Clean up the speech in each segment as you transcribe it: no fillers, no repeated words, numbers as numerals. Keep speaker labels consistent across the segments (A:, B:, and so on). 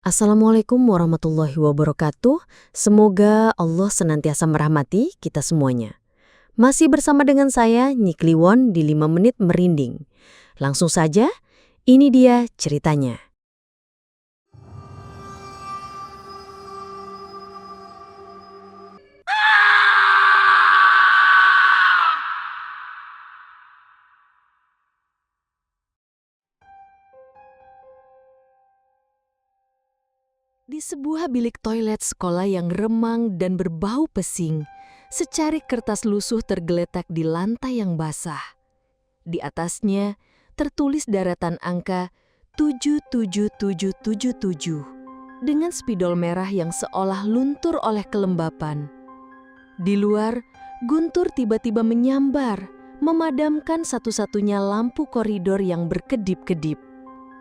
A: Assalamualaikum warahmatullahi wabarakatuh. Semoga Allah senantiasa merahmati kita semuanya. Masih bersama dengan saya, Nyi Kliwon di 5 Menit Merinding. Langsung saja, ini dia ceritanya. Di sebuah bilik toilet sekolah yang remang dan berbau pesing, secarik kertas lusuh tergeletak di lantai yang basah. Di atasnya tertulis daratan angka 77777 dengan spidol merah yang seolah luntur oleh kelembapan. Di luar, Guntur tiba-tiba menyambar, memadamkan satu-satunya lampu koridor yang berkedip-kedip.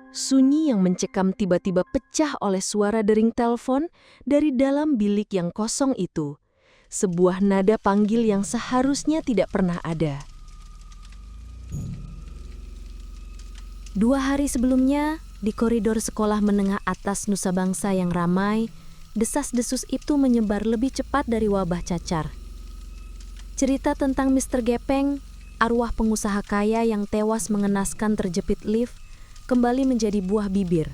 A: Sunyi yang mencekam tiba-tiba pecah oleh suara dering telepon dari dalam bilik yang kosong itu. Sebuah nada panggil yang seharusnya tidak pernah ada. 2 hari sebelumnya, di koridor sekolah menengah atas Nusa Bangsa yang ramai, desas-desus itu menyebar lebih cepat dari wabah cacar. Cerita tentang Mr. Gepeng, arwah pengusaha kaya yang tewas mengenaskan terjepit lift, kembali menjadi buah bibir.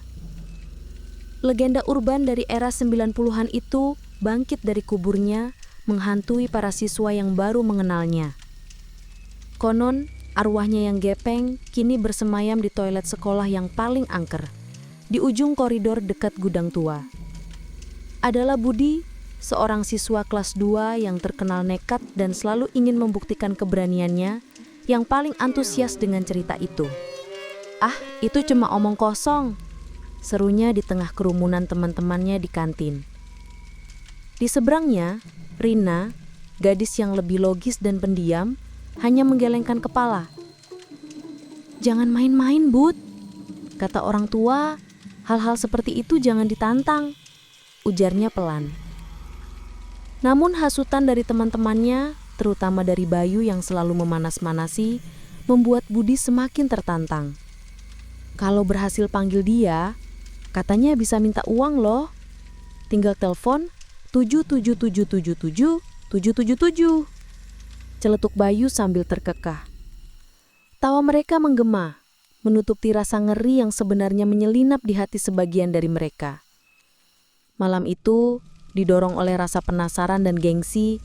A: Legenda urban dari era 90-an itu bangkit dari kuburnya, menghantui para siswa yang baru mengenalnya. Konon, arwahnya yang gepeng kini bersemayam di toilet sekolah yang paling angker, di ujung koridor dekat gudang tua. Adalah Budi, seorang siswa kelas 2 yang terkenal nekat dan selalu ingin membuktikan keberaniannya, yang paling antusias dengan cerita itu. "Ah, itu cuma omong kosong," serunya di tengah kerumunan teman-temannya di kantin. Di seberangnya, Rina, gadis yang lebih logis dan pendiam, hanya menggelengkan kepala. "Jangan main-main, Bud. Kata orang tua, hal-hal seperti itu jangan ditantang," ujarnya pelan. Namun hasutan dari teman-temannya, terutama dari Bayu yang selalu memanas-manasi, membuat Budi semakin tertantang. Kalau berhasil panggil dia, katanya bisa minta uang loh. Tinggal telepon 777777777. Celetuk Bayu sambil terkekah. Tawa mereka menggema, menutupi rasa ngeri yang sebenarnya menyelinap di hati sebagian dari mereka. Malam itu, didorong oleh rasa penasaran dan gengsi,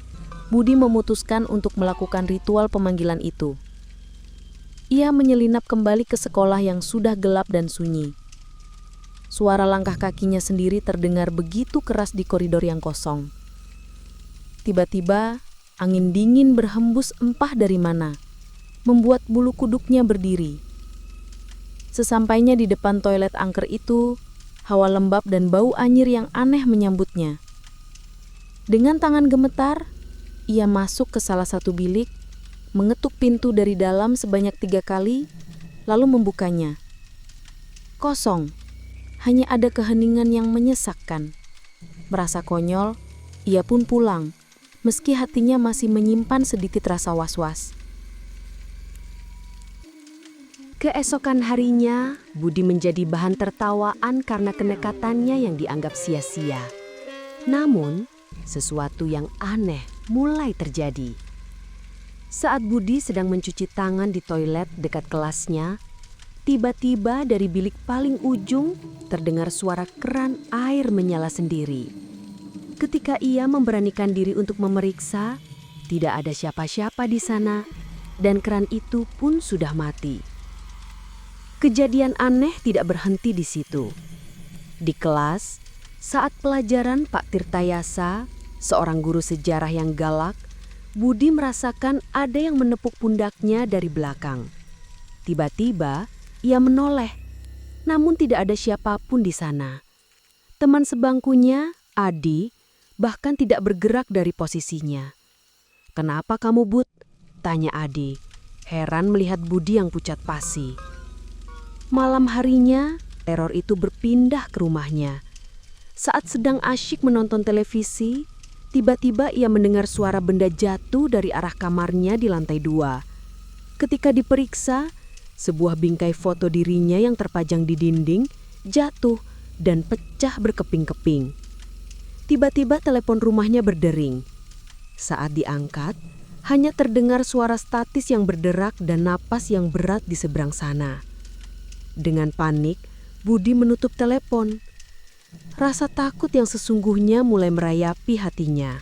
A: Budi memutuskan untuk melakukan ritual pemanggilan itu. Ia menyelinap kembali ke sekolah yang sudah gelap dan sunyi. Suara langkah kakinya sendiri terdengar begitu keras di koridor yang kosong. Tiba-tiba, angin dingin berhembus entah dari mana, membuat bulu kuduknya berdiri. Sesampainya di depan toilet angker itu, hawa lembab dan bau anyir yang aneh menyambutnya. Dengan tangan gemetar, ia masuk ke salah satu bilik, mengetuk pintu dari dalam sebanyak 3 kali, lalu membukanya. Kosong, hanya ada keheningan yang menyesakkan. Merasa konyol, ia pun pulang, meski hatinya masih menyimpan sedikit rasa was-was. Keesokan harinya, Budi menjadi bahan tertawaan karena kenekatannya yang dianggap sia-sia. Namun, sesuatu yang aneh mulai terjadi. Saat Budi sedang mencuci tangan di toilet dekat kelasnya, tiba-tiba dari bilik paling ujung terdengar suara keran air menyala sendiri. Ketika ia memberanikan diri untuk memeriksa, tidak ada siapa-siapa di sana dan keran itu pun sudah mati. Kejadian aneh tidak berhenti di situ. Di kelas, saat pelajaran Pak Tirtayasa, seorang guru sejarah yang galak, Budi merasakan ada yang menepuk pundaknya dari belakang. Tiba-tiba, ia menoleh, namun tidak ada siapapun di sana. Teman sebangkunya, Adi, bahkan tidak bergerak dari posisinya. "Kenapa kamu, Bud?" tanya Adi, heran melihat Budi yang pucat pasi. Malam harinya, teror itu berpindah ke rumahnya. Saat sedang asyik menonton televisi, tiba-tiba ia mendengar suara benda jatuh dari arah kamarnya di lantai 2. Ketika diperiksa, sebuah bingkai foto dirinya yang terpajang di dinding jatuh
B: dan pecah berkeping-keping. Tiba-tiba telepon rumahnya berdering. Saat diangkat, hanya terdengar suara statis yang berderak dan napas yang berat di seberang sana. Dengan panik, Budi menutup telepon. Rasa takut yang sesungguhnya mulai merayapi hatinya.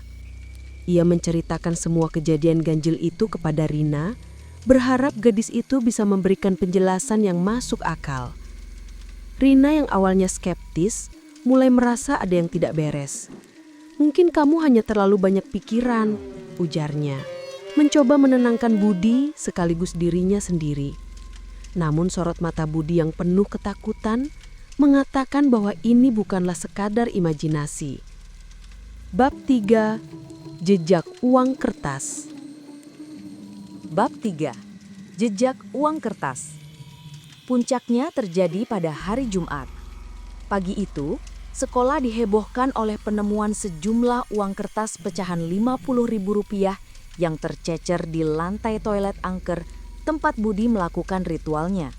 B: Ia menceritakan semua kejadian ganjil itu kepada Rina, berharap gadis itu bisa memberikan penjelasan yang masuk akal. Rina yang awalnya skeptis, mulai merasa ada yang tidak beres. "Mungkin kamu hanya terlalu banyak pikiran," ujarnya. Mencoba menenangkan Budi sekaligus dirinya sendiri. Namun sorot mata Budi yang penuh ketakutan mengatakan bahwa ini bukanlah sekadar imajinasi. Bab 3. Jejak uang kertas.
A: Bab 3. Jejak uang kertas. Puncaknya terjadi pada hari Jumat. Pagi itu, sekolah dihebohkan oleh penemuan sejumlah uang kertas pecahan Rp50.000 yang tercecer di lantai toilet angker tempat Budi melakukan ritualnya.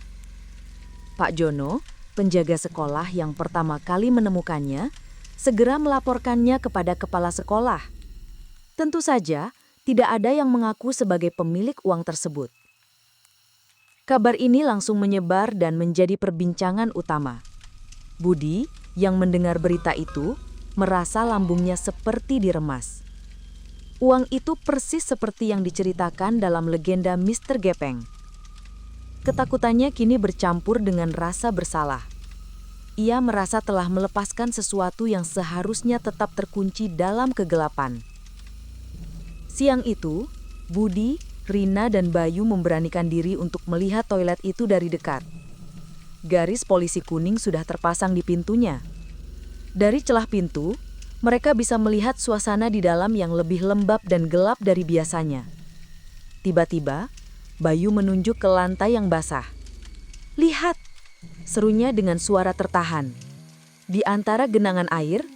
A: Pak Jono, penjaga sekolah yang pertama kali menemukannya, segera melaporkannya kepada kepala sekolah. Tentu saja, tidak ada yang mengaku sebagai pemilik uang tersebut. Kabar ini langsung menyebar dan menjadi perbincangan utama. Budi, yang mendengar berita itu, merasa lambungnya seperti diremas. Uang itu persis seperti yang diceritakan dalam legenda Mr. Gepeng. Ketakutannya kini bercampur dengan rasa bersalah. Ia merasa telah melepaskan sesuatu yang seharusnya tetap terkunci dalam kegelapan. Siang itu, Budi, Rina, dan Bayu memberanikan diri untuk melihat toilet itu dari dekat. Garis polisi kuning sudah terpasang di pintunya. Dari celah pintu, mereka bisa melihat suasana di dalam yang lebih lembab dan gelap dari biasanya. Tiba-tiba, Bayu menunjuk ke lantai yang basah. "Lihat!" serunya dengan suara tertahan. Di antara genangan air,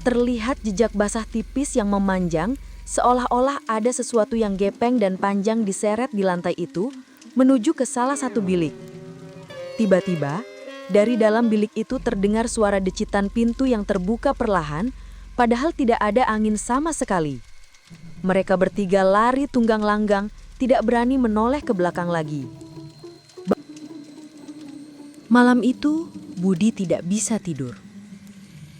A: terlihat jejak basah tipis yang memanjang, seolah-olah ada sesuatu yang gepeng dan panjang diseret di lantai itu menuju ke salah satu bilik. Tiba-tiba, dari dalam bilik itu terdengar suara decitan pintu yang terbuka perlahan, padahal tidak ada angin sama sekali. Mereka bertiga lari tunggang langgang, tidak berani menoleh ke belakang lagi. Malam itu, Budi tidak bisa tidur.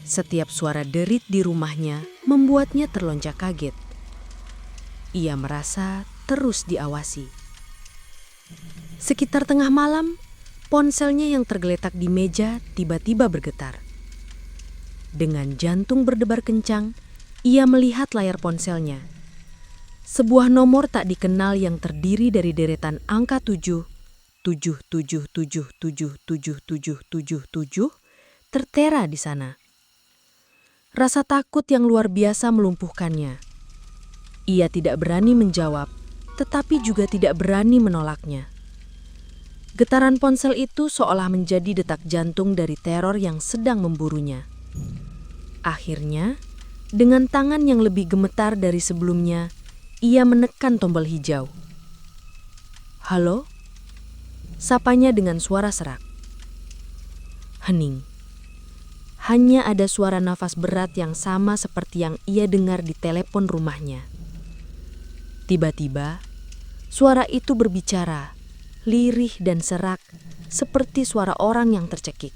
A: Setiap suara derit di rumahnya membuatnya terlonjak kaget. Ia merasa terus diawasi. Sekitar tengah malam, ponselnya yang tergeletak di meja tiba-tiba bergetar. Dengan jantung berdebar kencang, ia melihat layar ponselnya. Sebuah nomor tak dikenal yang terdiri dari deretan angka 7, 777777777 tertera di sana. Rasa takut yang luar biasa melumpuhkannya. Ia tidak berani menjawab, tetapi juga tidak berani menolaknya. Getaran ponsel itu seolah menjadi detak jantung dari teror yang sedang memburunya. Akhirnya, dengan tangan yang lebih gemetar dari sebelumnya, ia menekan tombol hijau. "Halo?" Sapanya dengan suara serak. Hening. Hanya ada suara nafas berat yang sama seperti yang ia dengar di telepon rumahnya. Tiba-tiba, suara itu berbicara, lirih dan serak, seperti suara orang yang tercekik.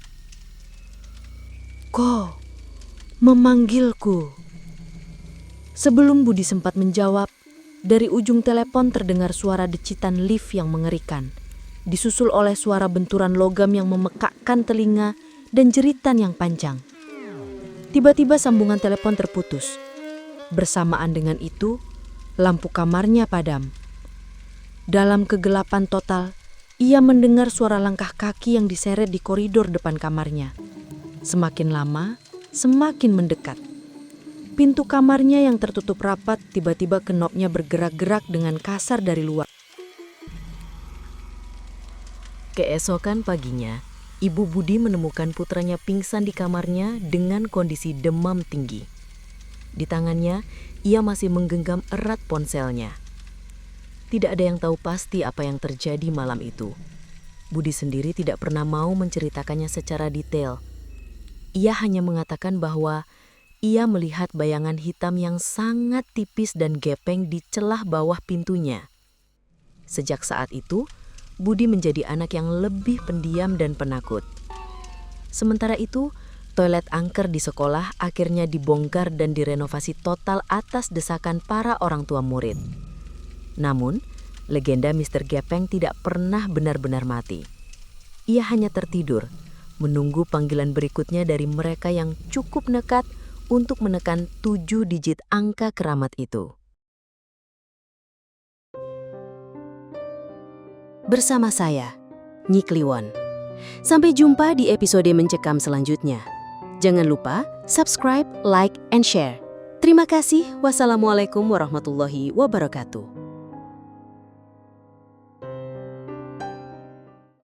A: "Kau memanggilku." Sebelum Budi sempat menjawab, dari ujung telepon terdengar suara decitan lift yang mengerikan, disusul oleh suara benturan logam yang memekakkan telinga dan jeritan yang panjang. Tiba-tiba sambungan telepon terputus. Bersamaan dengan itu, lampu kamarnya padam. Dalam kegelapan total, ia mendengar suara langkah kaki yang diseret di koridor depan kamarnya. Semakin lama, semakin mendekat. Pintu kamarnya yang tertutup rapat tiba-tiba knopnya bergerak-gerak dengan kasar dari luar. Keesokan paginya, Ibu Budi menemukan putranya pingsan di kamarnya dengan kondisi demam tinggi. Di tangannya, ia masih menggenggam erat ponselnya. Tidak ada yang tahu pasti apa yang terjadi malam itu. Budi sendiri tidak pernah mau menceritakannya secara detail. Ia hanya mengatakan bahwa ia melihat bayangan hitam yang sangat tipis dan gepeng di celah bawah pintunya. Sejak saat itu, Budi menjadi anak yang lebih pendiam dan penakut. Sementara itu, toilet angker di sekolah akhirnya dibongkar dan direnovasi total atas desakan para orang tua murid. Namun, legenda Mr. Gepeng tidak pernah benar-benar mati. Ia hanya tertidur, menunggu panggilan berikutnya dari mereka yang cukup nekat untuk menekan 7 digit angka keramat itu. Bersama saya, Nyi Kliwon. Sampai jumpa di episode Mencekam selanjutnya. Jangan lupa subscribe, like, and share. Terima kasih. Wassalamualaikum warahmatullahi wabarakatuh.